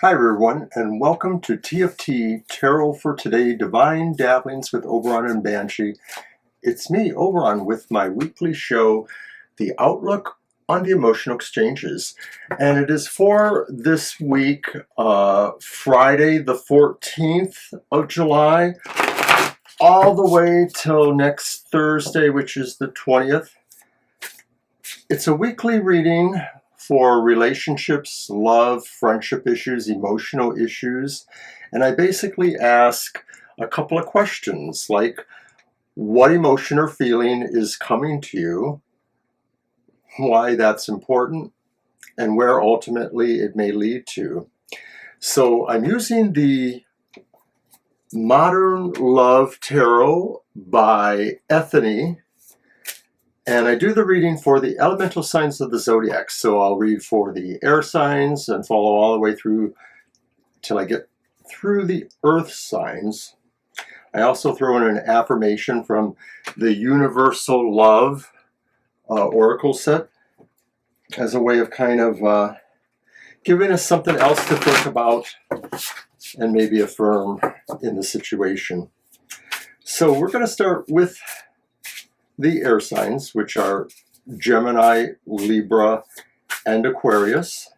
Hi everyone, and welcome to TFT Tarot for Today, Divine Dabblings with Oberon and Banshee. It's me, Oberon, with my weekly show, The Outlook on the Emotional Exchanges. And it is for this week, Friday the 14th of July, all the way till next Thursday, which is the 20th. It's a weekly reading for relationships, love, friendship issues, emotional issues. And I basically ask a couple of questions like, what emotion or feeling is coming to you, why that's important, and where ultimately it may lead to. So I'm using the Modern Love Tarot by Ethany, and I do the reading for the elemental signs of the zodiac. So I'll read for the air signs and follow all the way through till I get through the earth signs. I also throw in an affirmation from the Universal Love Oracle set as a way of kind of giving us something else to think about and maybe affirm in the situation. So we're going to start with the air signs, which are Gemini, Libra, and Aquarius.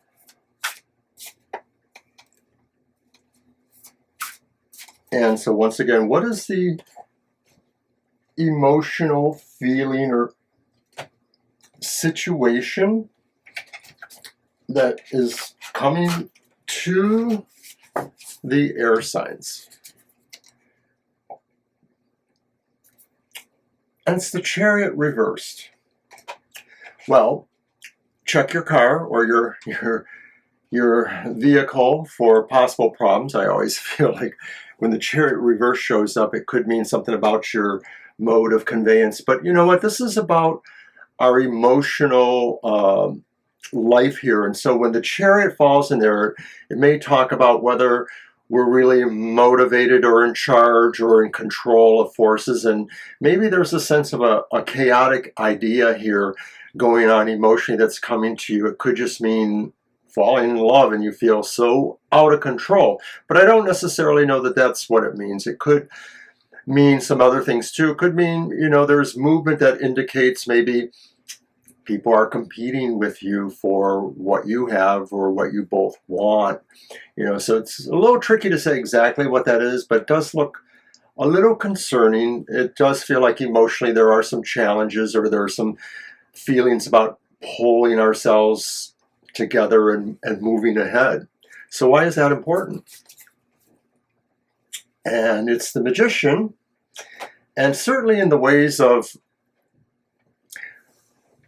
And so once again, what is the emotional feeling or situation that is coming to the air signs? And it's the Chariot reversed. Well, check your car or your vehicle for possible problems. I always feel like when the Chariot reverse shows up, it could mean something about your mode of conveyance. But you know what? This is about our emotional life here. And so when the Chariot falls in there, it may talk about whether we're really motivated or in charge or in control of forces. And maybe there's a sense of a chaotic idea here going on emotionally that's coming to you. It could just mean falling in love and you feel so out of control. But I don't necessarily know that that's what it means. It could mean some other things too. It could mean, there's movement that indicates maybe people are competing with you for what you have or what you both want. So it's a little tricky to say exactly what that is, but it does look a little concerning. It does feel like emotionally there are some challenges or there are some feelings about pulling ourselves together and moving ahead. So why is that important? And it's the Magician, and certainly in the ways of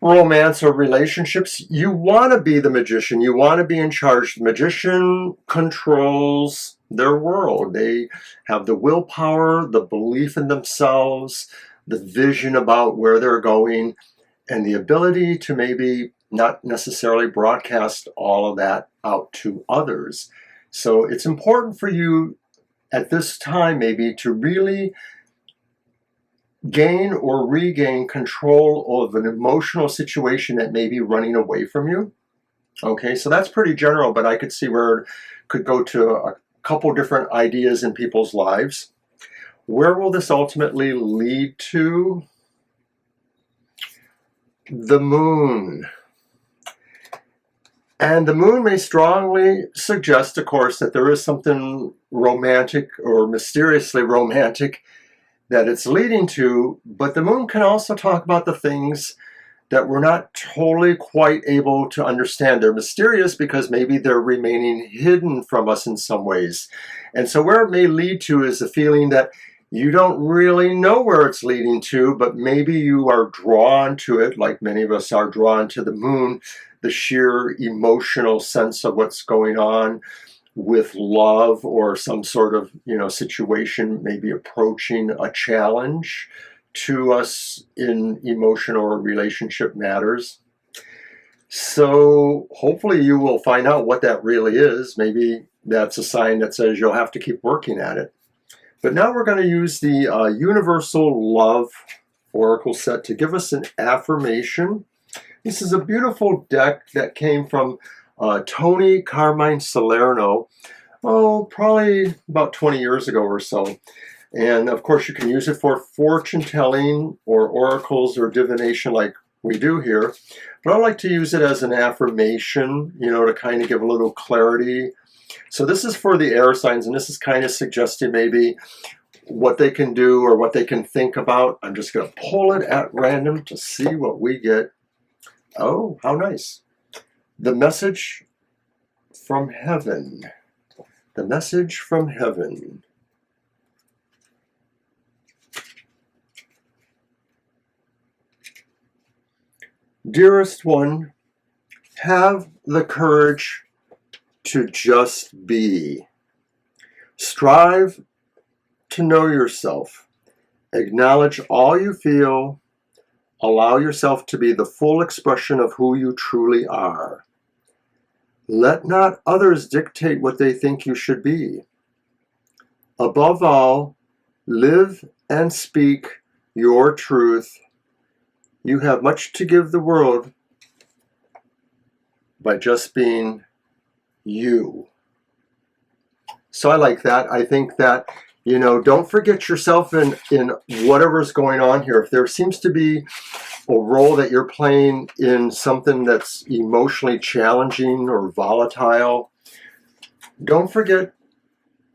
romance or relationships, you want to be the magician. You want to be in charge. The magician controls their world. They have the willpower, the belief in themselves, the vision about where they're going, and the ability to maybe not necessarily broadcast all of that out to others. So it's important for you at this time maybe to really gain or regain control of an emotional situation that may be running away from you. Okay, so that's pretty general, but I could see where it could go to a couple different ideas in people's lives. Where will this ultimately lead to? The moon. And the moon may strongly suggest, of course, that there is something romantic or mysteriously romantic that it's leading to, but the moon can also talk about the things that we're not totally quite able to understand. They're mysterious because maybe they're remaining hidden from us in some ways. And so where it may lead to is a feeling that you don't really know where it's leading to, but maybe you are drawn to it, like many of us are drawn to the moon, the sheer emotional sense of what's going on with love or some sort of situation maybe approaching a challenge to us in emotional or relationship matters. So hopefully you will find out what that really is. Maybe that's a sign that says you'll have to keep working at it. But now we're going to use the Universal Love Oracle set to give us an affirmation. This is a beautiful deck that came from Tony Carmine Salerno, probably about 20 years ago or so. And of course, you can use it for fortune telling or oracles or divination like we do here. But I like to use it as an affirmation, to kind of give a little clarity. So this is for the air signs, and this is kind of suggesting maybe what they can do or what they can think about. I'm just going to pull it at random to see what we get. Oh, how nice. The message from heaven. The message from heaven. Dearest one, have the courage to just be. Strive to know yourself. Acknowledge all you feel. Allow yourself to be the full expression of who you truly are. Let not others dictate what they think you should be. Above all, live and speak your truth. You have much to give the world by just being you. So I like that. I think that, don't forget yourself in whatever's going on here. If there seems to be a role that you're playing in something that's emotionally challenging or volatile, don't forget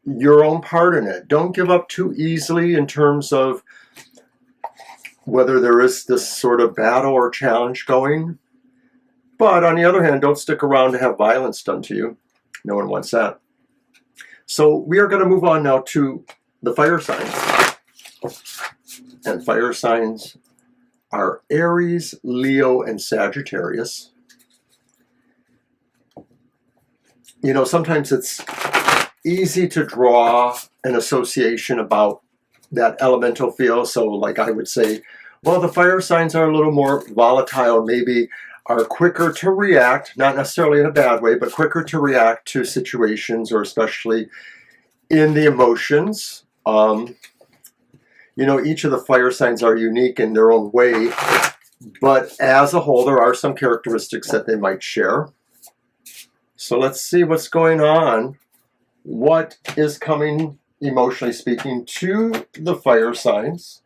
your own part in it. Don't give up too easily in terms of whether there is this sort of battle or challenge going. But on the other hand, don't stick around to have violence done to you. No one wants that. So we are going to move on now to the fire signs. And fire signs are Aries, Leo, and Sagittarius. Sometimes it's easy to draw an association about that elemental feel. So like I would say, well, the fire signs are a little more volatile, maybe are quicker to react, not necessarily in a bad way, but quicker to react to situations, or especially in the emotions. Each of the fire signs are unique in their own way, but as a whole, there are some characteristics that they might share. So let's see what's going on. What is coming, emotionally speaking, to the fire signs?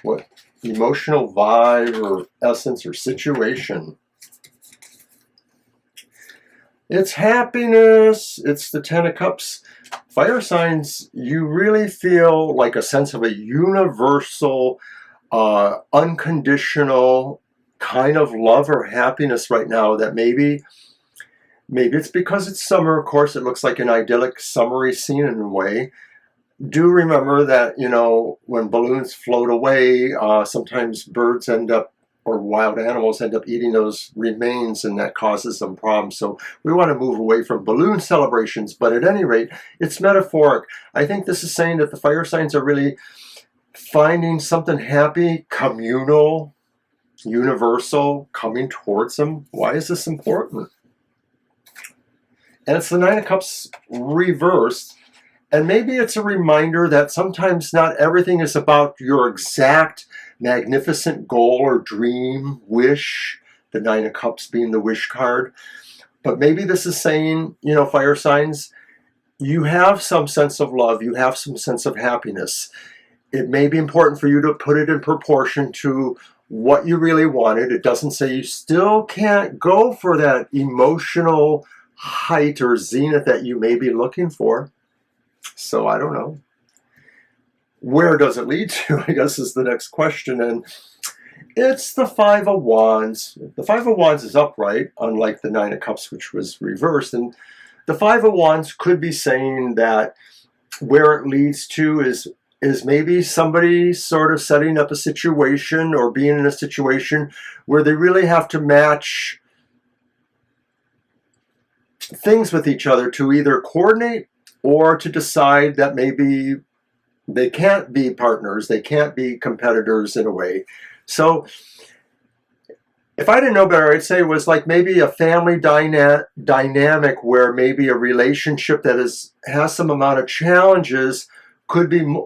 What emotional vibe or essence or situation? It's happiness. It's the Ten of Cups. Fire signs, you really feel like a sense of a universal, unconditional kind of love or happiness right now that maybe it's because it's summer. Of course, it looks like an idyllic summery scene in a way. Do remember that, when balloons float away, sometimes birds end up, or wild animals end up eating those remains, and that causes some problems. So we want to move away from balloon celebrations, but at any rate, it's metaphoric. I think this is saying that the fire signs are really finding something happy, communal, universal, coming towards them. Why is this important? And it's the Nine of Cups reversed. And maybe it's a reminder that sometimes not everything is about your exact magnificent goal or dream, wish, the Nine of Cups being the wish card. But maybe this is saying, fire signs, you have some sense of love, you have some sense of happiness. It may be important for you to put it in proportion to what you really wanted. It doesn't say you still can't go for that emotional height or zenith that you may be looking for. So I don't know. Where does it lead to, I guess, is the next question. And it's the Five of Wands. The Five of Wands is upright, unlike the Nine of Cups, which was reversed. And the Five of Wands could be saying that where it leads to is maybe somebody sort of setting up a situation or being in a situation where they really have to match things with each other to either coordinate or to decide that maybe they can't be partners, they can't be competitors in a way. So if I didn't know better, I'd say it was like maybe a family dynamic where maybe a relationship that has some amount of challenges could be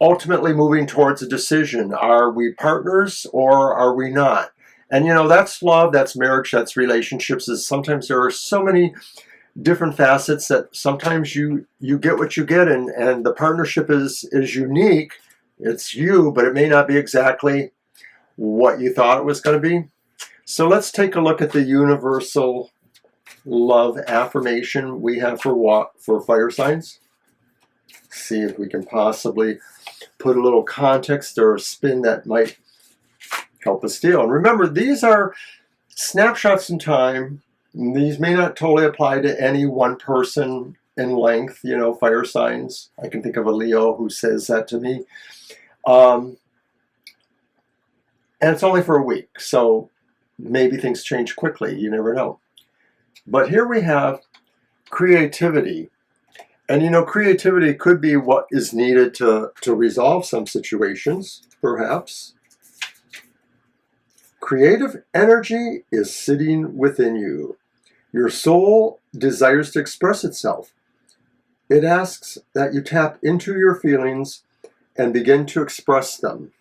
ultimately moving towards a decision. Are we partners or are we not? And that's love, that's marriage, that's relationships. Is sometimes there are so many different facets that sometimes you get what you get, and the partnership is unique. It's you, but it may not be exactly what you thought it was going to be. So let's take a look at the universal love affirmation we have for fire signs. See if we can possibly put a little context or a spin that might help us deal. And remember, these are snapshots in time. These may not totally apply to any one person in length, fire signs. I can think of a Leo who says that to me. And it's only for a week, so maybe things change quickly. You never know. But here we have creativity. And creativity could be what is needed to resolve some situations, perhaps. Creative energy is sitting within you. Your soul desires to express itself. It asks that you tap into your feelings and begin to express them.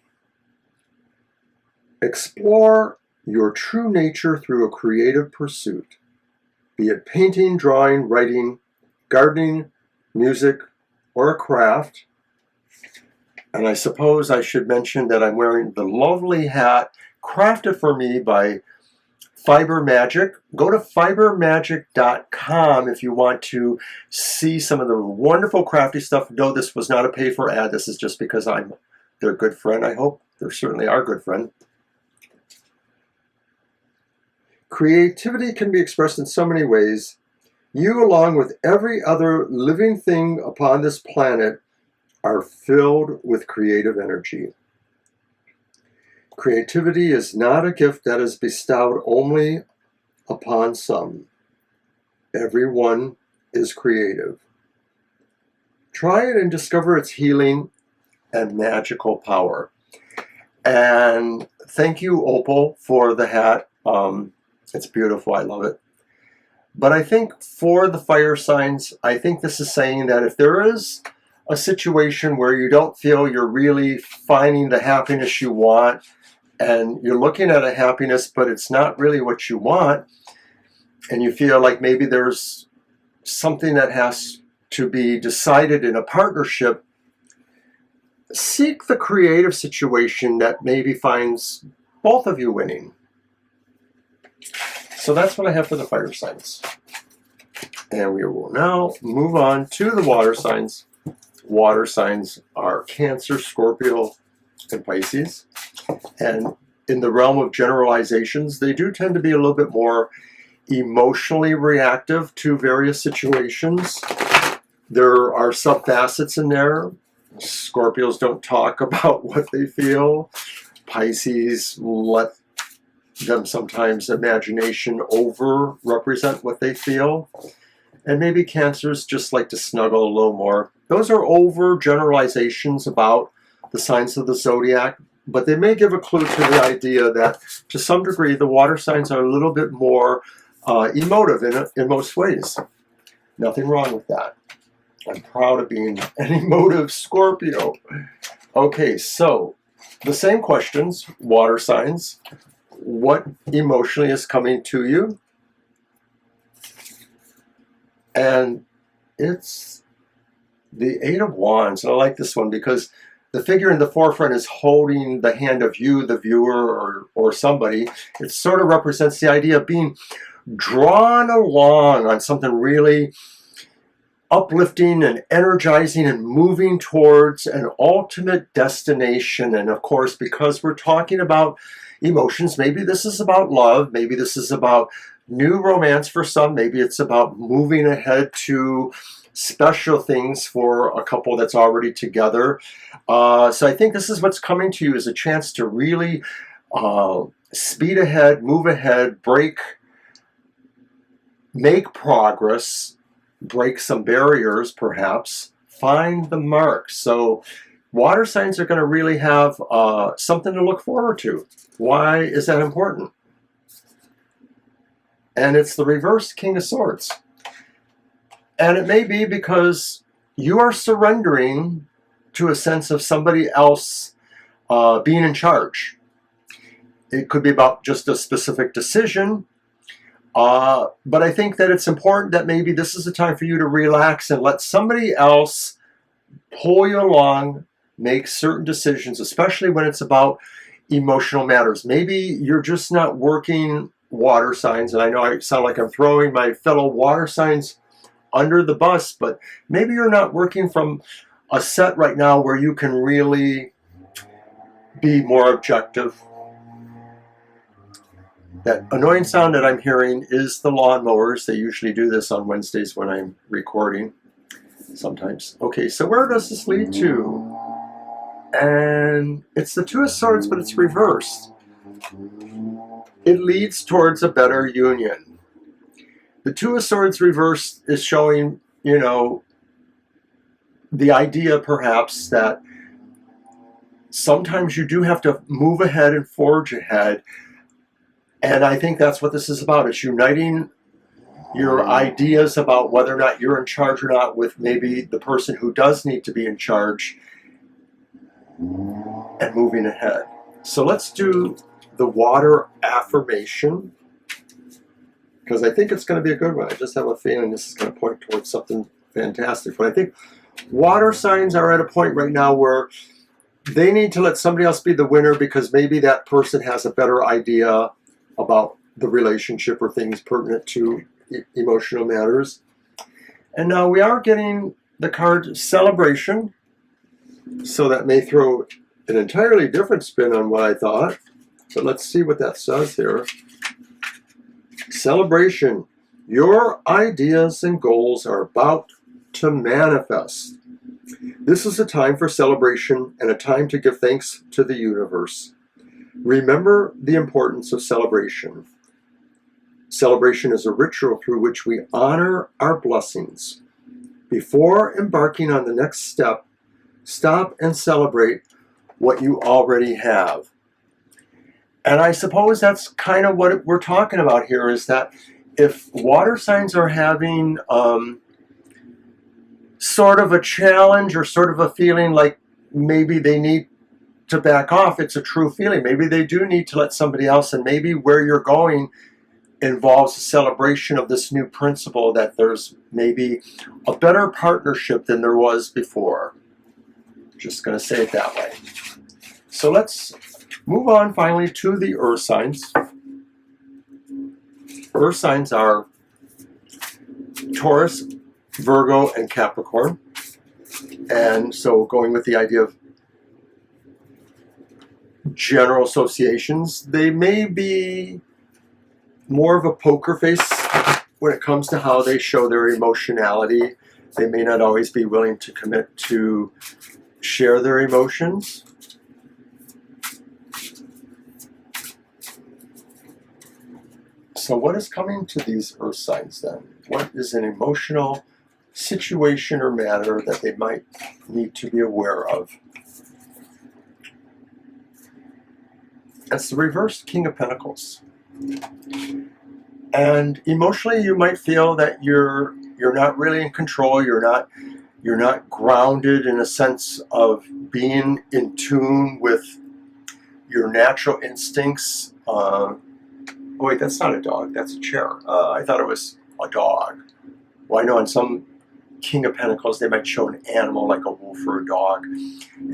Explore your true nature through a creative pursuit, be it painting, drawing, writing, gardening, music, or a craft. And I suppose I should mention that I'm wearing the lovely hat crafted for me by Fiber Magic. Go to fibermagic.com if you want to see some of the wonderful crafty stuff. No, this was not a pay for ad. This is just because I'm their good friend, I hope. They're certainly our good friend. Creativity can be expressed in so many ways. You, along with every other living thing upon this planet, are filled with creative energy. Creativity is not a gift that is bestowed only upon some. Everyone is creative. Try it and discover its healing and magical power. And thank you, Opal, for the hat. It's beautiful. I love it. But I think for the fire signs, I think this is saying that if there is a situation where you don't feel you're really finding the happiness you want, and you're looking at a happiness, but it's not really what you want, and you feel like maybe there's something that has to be decided in a partnership, seek the creative situation that maybe finds both of you winning. So that's what I have for the fire signs. And we will now move on to the water signs. Water signs are Cancer, Scorpio, and Pisces. And in the realm of generalizations, they do tend to be a little bit more emotionally reactive to various situations. There are sub-facets in there. Scorpios don't talk about what they feel. Pisces let them sometimes imagination over represent what they feel. And maybe Cancers just like to snuggle a little more. Those are over generalizations about the signs of the zodiac, but they may give a clue to the idea that to some degree the water signs are a little bit more emotive in most ways. Nothing wrong with that. I'm proud of being an emotive Scorpio. Okay, so the same questions, water signs. What emotionally is coming to you? And it's the Eight of Wands. And I like this one because the figure in the forefront is holding the hand of you, the viewer, or somebody. It sort of represents the idea of being drawn along on something really uplifting and energizing and moving towards an ultimate destination. And of course, because we're talking about emotions, maybe this is about love, maybe this is about new romance for some, maybe it's about moving ahead to special things for a couple that's already together. So I think this is what's coming to you, is a chance to really speed ahead, move ahead, make progress, break some barriers perhaps, find the mark. So water signs are going to really have something to look forward to. Why is that important? And it's the reverse King of Swords. And it may be because you are surrendering to a sense of somebody else being in charge. It could be about just a specific decision. But I think that it's important that maybe this is a time for you to relax and let somebody else pull you along, make certain decisions, especially when it's about emotional matters. Maybe you're just not working water signs, and I know I sound like I'm throwing my fellow water signs under the bus, but maybe you're not working from a set right now where you can really be more objective. That annoying sound that I'm hearing is the lawnmowers. They usually do this on Wednesdays when I'm recording sometimes. Okay, so where does this lead to? And it's the Two of Swords, but it's reversed. It leads towards a better union. The Two of Swords reversed is showing, the idea perhaps that sometimes you do have to move ahead and forge ahead. And I think that's what this is about. It's uniting your ideas about whether or not you're in charge or not with maybe the person who does need to be in charge and moving ahead. So let's do the water affirmation, because I think it's going to be a good one. I just have a feeling this is going to point towards something fantastic. But I think water signs are at a point right now where they need to let somebody else be the winner, because maybe that person has a better idea about the relationship or things pertinent to emotional matters. And now we are getting the card Celebration, so that may throw an entirely different spin on what I thought. But let's see what that says here. Celebration. Your ideas and goals are about to manifest. This is a time for celebration and a time to give thanks to the universe. Remember the importance of celebration. Celebration is a ritual through which we honor our blessings. Before embarking on the next step, stop and celebrate what you already have. And I suppose that's kind of what we're talking about here, is that if water signs are having sort of a challenge or sort of a feeling like maybe they need to back off, it's a true feeling. Maybe they do need to let somebody else, and maybe where you're going involves a celebration of this new principle that there's maybe a better partnership than there was before. Just going to say it that way. So let's move on finally to the earth signs. Earth signs are Taurus, Virgo, and Capricorn. And so going with the idea of general associations, they may be more of a poker face when it comes to how they show their emotionality. They may not always be willing to commit to share their emotions. So what is coming to these earth signs then? What is an emotional situation or matter that they might need to be aware of? That's the reversed King of Pentacles. And emotionally, you might feel that you're not really in control. You're not grounded in a sense of being in tune with your natural instincts. Oh wait, that's not a dog. That's a chair. I thought it was a dog. Well, I know in some King of Pentacles, they might show an animal like a wolf or a dog.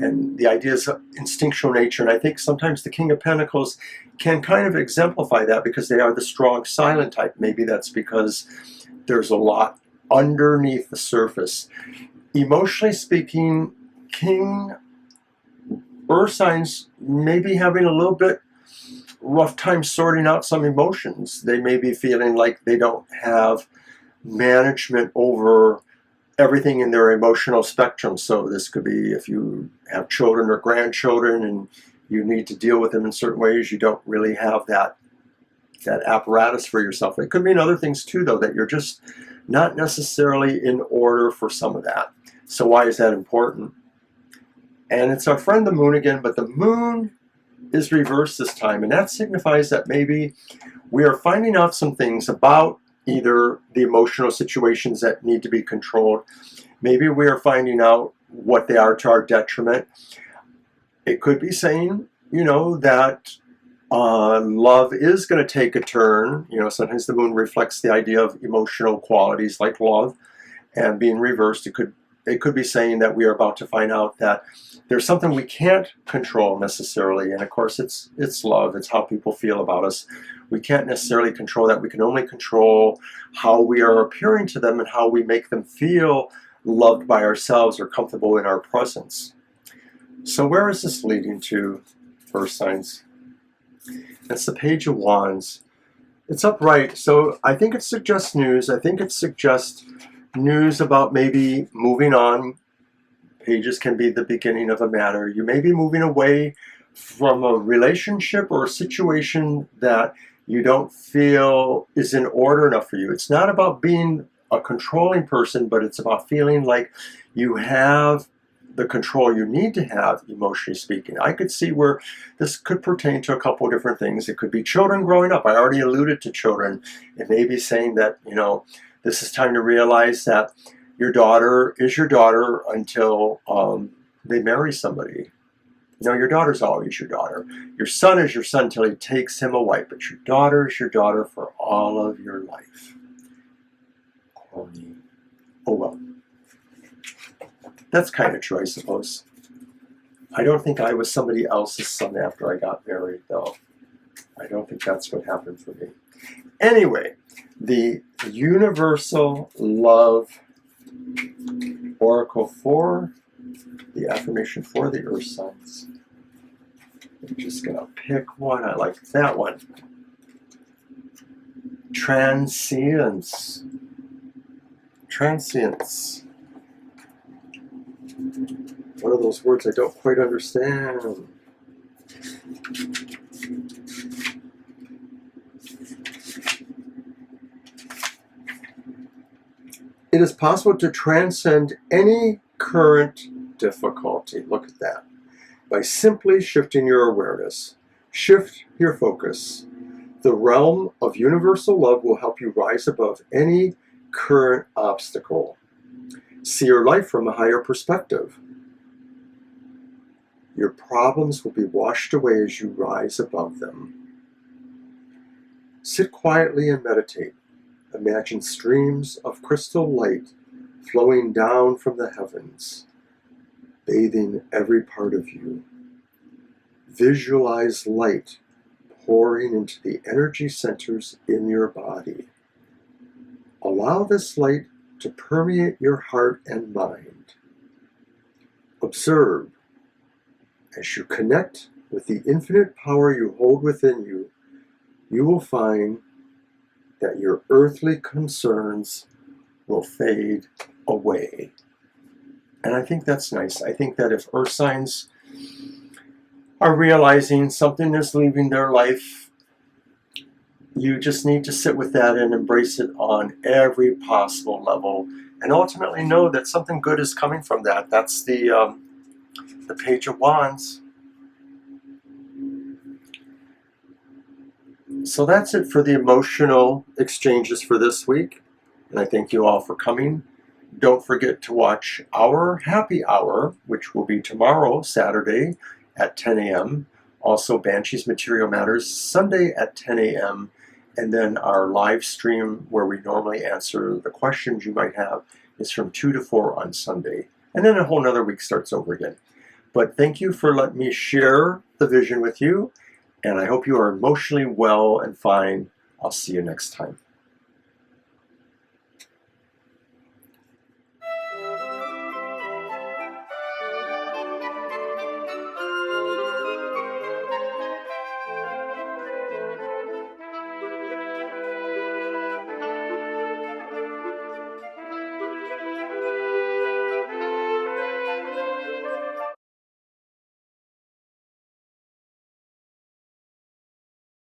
And the idea is instinctual nature. And I think sometimes the King of Pentacles can kind of exemplify that because they are the strong silent type. Maybe that's because there's a lot underneath the surface. Emotionally speaking, King Earth signs may be having a little bit rough time sorting out some emotions. They may be feeling like they don't have management over everything in their emotional spectrum. So this could be if you have children or grandchildren and you need to deal with them in certain ways, you don't really have that apparatus for yourself. It could mean other things too, though, that you're just not necessarily in order for some of that. So why is that important? And it's our friend the moon again, but the moon is reversed this time, and that signifies that maybe we are finding out some things about either the emotional situations that need to be controlled. Maybe we are finding out what they are to our detriment. It could be saying, that Love is going to take a turn. Sometimes the moon reflects the idea of emotional qualities like love, and being reversed, it could be saying that we are about to find out that there's something we can't control necessarily. And of course, it's love. It's how people feel about us. We can't necessarily control that. We can only control how we are appearing to them and how we make them feel loved by ourselves or comfortable in our presence. So where is this leading to, earth signs? It's the Page of Wands. It's upright, so I think it suggests news. I think it suggests news about maybe moving on. Pages can be the beginning of a matter. You may be moving away from a relationship or a situation that you don't feel is in order enough for you. It's not about being a controlling person, but it's about feeling like you have the control you need to have, emotionally speaking. I could see where this could pertain to a couple of different things. It could be children growing up. I already alluded to children. It may be saying that, this is time to realize that your daughter is your daughter until they marry somebody. Your daughter's always your daughter. Your son is your son until he takes him a wife, but your daughter is your daughter for all of your life. Corny. Oh well. That's kind of true, I suppose. I don't think I was somebody else's son after I got married, though. I don't think that's what happened for me. Anyway, the Universal Love Oracle for the affirmation for the earth signs. I'm just going to pick one. I like that one. Transience. Transience. One of those words I don't quite understand. It is possible to transcend any current difficulty. Look at that. By simply shifting your awareness. Shift your focus. The realm of universal love will help you rise above any current obstacle. See your life from a higher perspective. Your problems will be washed away as you rise above them. Sit quietly and meditate. Imagine streams of crystal light flowing down from the heavens, bathing every part of you. Visualize light pouring into the energy centers in your body. Allow this light to permeate your heart and mind. Observe as you connect with the infinite power you hold within you, you will find that your earthly concerns will fade away. And I think that's nice. I think that if earth signs are realizing something is leaving their life, you just need to sit with that and embrace it on every possible level, and ultimately know that something good is coming from that. That's the Page of Wands. So that's it for the emotional exchanges for this week, and I thank you all for coming. Don't forget to watch our happy hour, which will be tomorrow, Saturday, at 10 a.m. Also, Banshee's Material Matters, Sunday at 10 a.m. And then our live stream, where we normally answer the questions you might have, is from 2 to 4 on Sunday. And then a whole nother week starts over again. But thank you for letting me share the vision with you. And I hope you are emotionally well and fine. I'll see you next time.